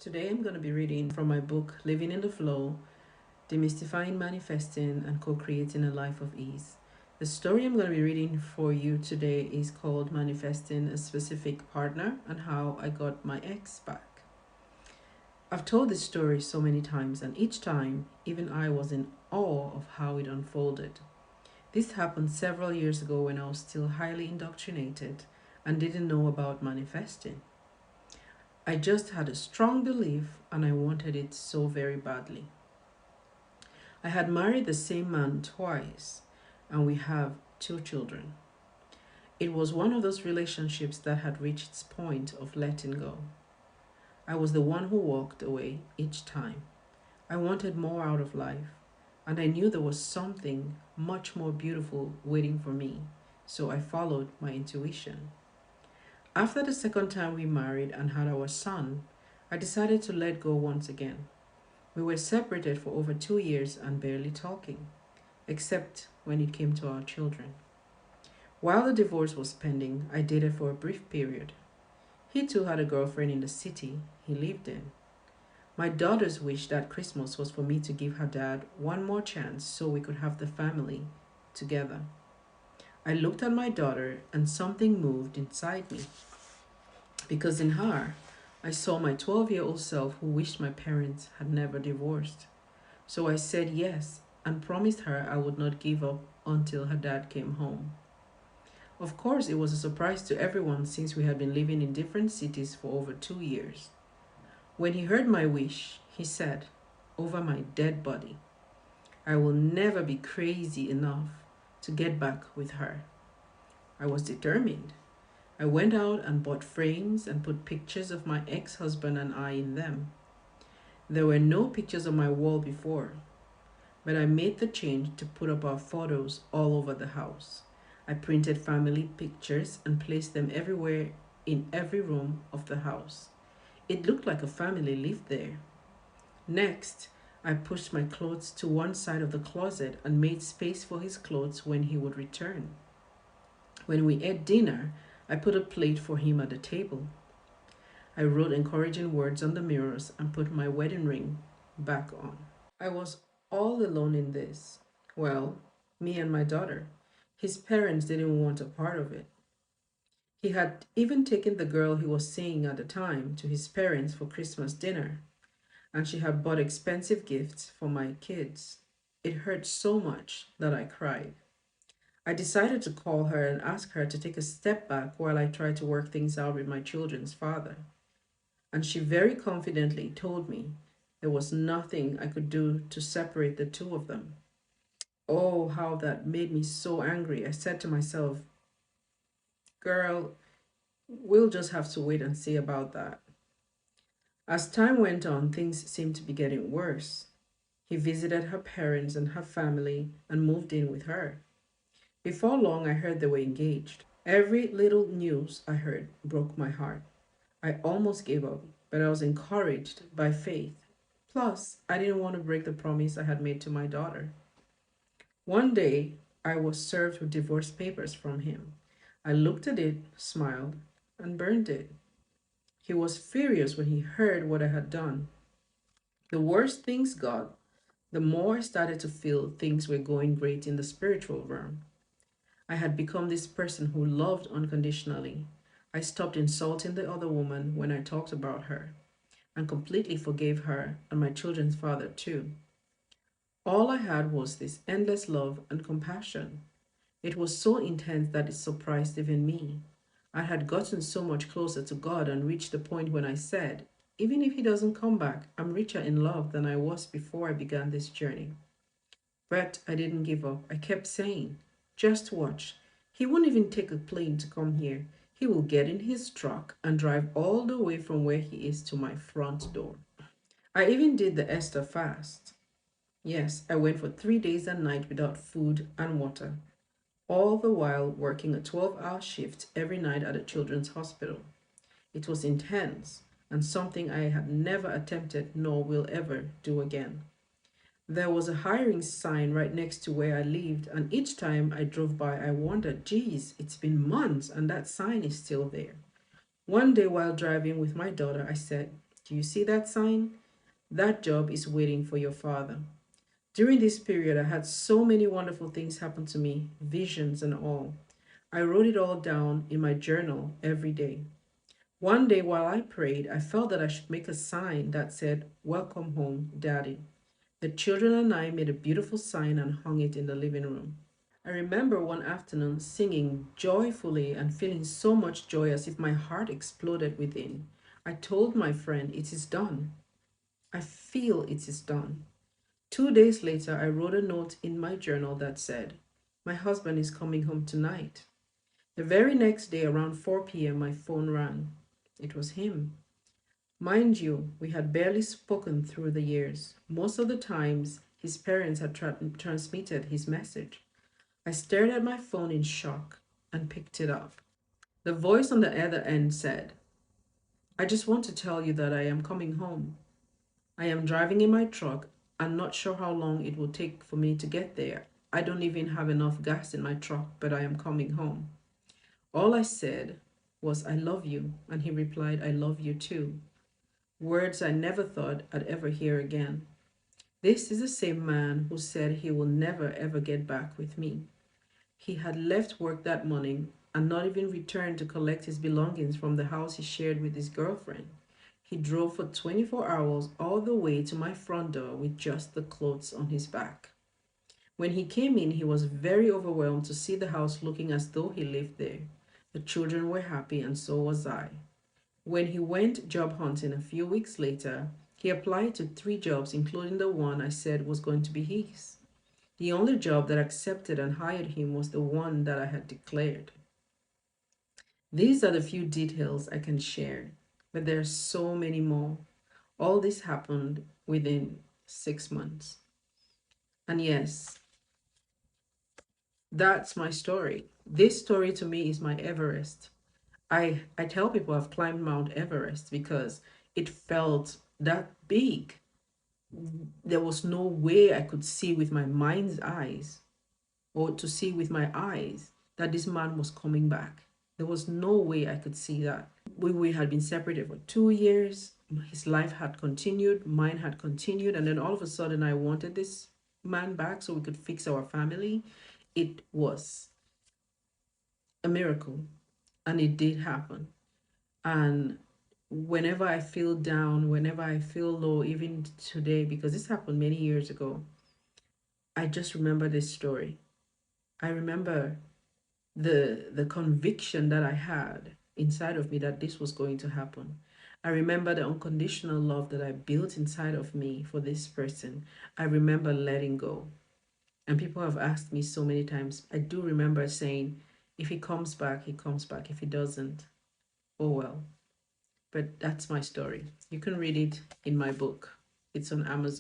Today I'm going to be reading from my book Living in the Flow, Demystifying Manifesting and Co-Creating a Life of Ease. The story I'm going to be reading for you today is called Manifesting a Specific Partner and How I Got My Ex Back. I've told this story so many times, and each time, even I was in awe of how it unfolded. This happened several years ago when I was still highly indoctrinated and didn't know about manifesting. I just had a strong belief and I wanted it so very badly. I had married the same man twice and we have two children. It was one of those relationships that had reached its point of letting go. I was the one who walked away each time. I wanted more out of life and I knew there was something much more beautiful waiting for me, so I followed my intuition. After the second time we married and had our son, I decided to let go once again. We were separated for over 2 years and barely talking, except when it came to our children. While the divorce was pending, I dated for a brief period. He too had a girlfriend in the city he lived in. My daughter's wish that Christmas was for me to give her dad one more chance so we could have the family together. I looked at my daughter and something moved inside me because in her, I saw my 12-year-old self who wished my parents had never divorced. So I said yes and promised her I would not give up until her dad came home. Of course, it was a surprise to everyone since we had been living in different cities for over 2 years. When he heard my wish, he said, over my dead body, I will never be crazy enough to get back with her. I was determined. I went out and bought frames and put pictures of my ex husband and I in them. There were no pictures on my wall before, but I made the change to put up our photos all over the house. I printed family pictures and placed them everywhere in every room of the house. It looked like a family lived there. Next, I pushed my clothes to one side of the closet and made space for his clothes when he would return. When we ate dinner, I put a plate for him at the table. I wrote encouraging words on the mirrors and put my wedding ring back on. I was all alone in this. Well, me and my daughter. His parents didn't want a part of it. He had even taken the girl he was seeing at the time to his parents for Christmas dinner, and she had bought expensive gifts for my kids. It hurt so much that I cried. I decided to call her and ask her to take a step back while I tried to work things out with my children's father. And she very confidently told me there was nothing I could do to separate the two of them. Oh, how that made me so angry. I said to myself, girl, we'll just have to wait and see about that. As time went on, things seemed to be getting worse. He visited her parents and her family and moved in with her. Before long, I heard they were engaged. Every little news I heard broke my heart. I almost gave up, but I was encouraged by faith. Plus, I didn't want to break the promise I had made to my daughter. One day, I was served with divorce papers from him. I looked at it, smiled, and burned it. He was furious when he heard what I had done. The worse things got, the more I started to feel things were going great in the spiritual realm. I had become this person who loved unconditionally. I stopped insulting the other woman when I talked about her and completely forgave her and my children's father too. All I had was this endless love and compassion. It was so intense that it surprised even me. I had gotten so much closer to God and reached the point when I said, even if He doesn't come back, I'm richer in love than I was before I began this journey. But I didn't give up. I kept saying, just watch. He won't even take a plane to come here. He will get in his truck and drive all the way from where he is to my front door. I even did the Esther fast. Yes, I went for 3 days and nights without food and water, all the while working a 12-hour shift every night at a children's hospital. It was intense and something I had never attempted nor will ever do again. There was a hiring sign right next to where I lived, and each time I drove by, I wondered, geez, it's been months and that sign is still there. One day while driving with my daughter, I said, Do you see that sign? That job is waiting for your father. During this period, I had so many wonderful things happen to me, visions and all. I wrote it all down in my journal every day. One day while I prayed, I felt that I should make a sign that said, "Welcome home, Daddy." The children and I made a beautiful sign and hung it in the living room. I remember one afternoon singing joyfully and feeling so much joy as if my heart exploded within. I told my friend, "It is done. I feel it is done." 2 days later, I wrote a note in my journal that said, "My husband is coming home tonight." The very next day, around 4 p.m., my phone rang. It was him. Mind you, we had barely spoken through the years. Most of the times, his parents had transmitted his message. I stared at my phone in shock and picked it up. The voice on the other end said, "I just want to tell you that I am coming home. I am driving in my truck. I'm not sure how long it will take for me to get there. I don't even have enough gas in my truck, but I am coming home." All I said was, "I love you," and he replied, "I love you too." Words I never thought I'd ever hear again. This is the same man who said he will never ever get back with me. He had left work that morning and not even returned to collect his belongings from the house he shared with his girlfriend. He drove for 24 hours all the way to my front door with just the clothes on his back. When he came in, he was very overwhelmed to see the house looking as though he lived there. The children were happy, and so was I. When he went job hunting a few weeks later, he applied to 3 jobs, including the one I said was going to be his. The only job that accepted and hired him was the one that I had declared. These are the few details I can share, but there are so many more. All this happened within 6 months. And yes, that's my story. This story to me is my Everest. I tell people I've climbed Mount Everest because it felt that big. There was no way I could see with my mind's eyes or to see with my eyes that this man was coming back. There was no way I could see that. We had been separated for 2 years. His life had continued, mine had continued, and then all of a sudden I wanted this man back so we could fix our family. It was a miracle, and it did happen. And whenever I feel down, whenever I feel low, even today, because this happened many years ago, I just remember this story. I remember the conviction that I had inside of me that this was going to happen. I remember the unconditional love that I built inside of me for this person. I remember letting go. And people have asked me so many times. I do remember saying, if he comes back, he comes back. If he doesn't, oh well. But that's my story. You can read it in my book. It's on Amazon.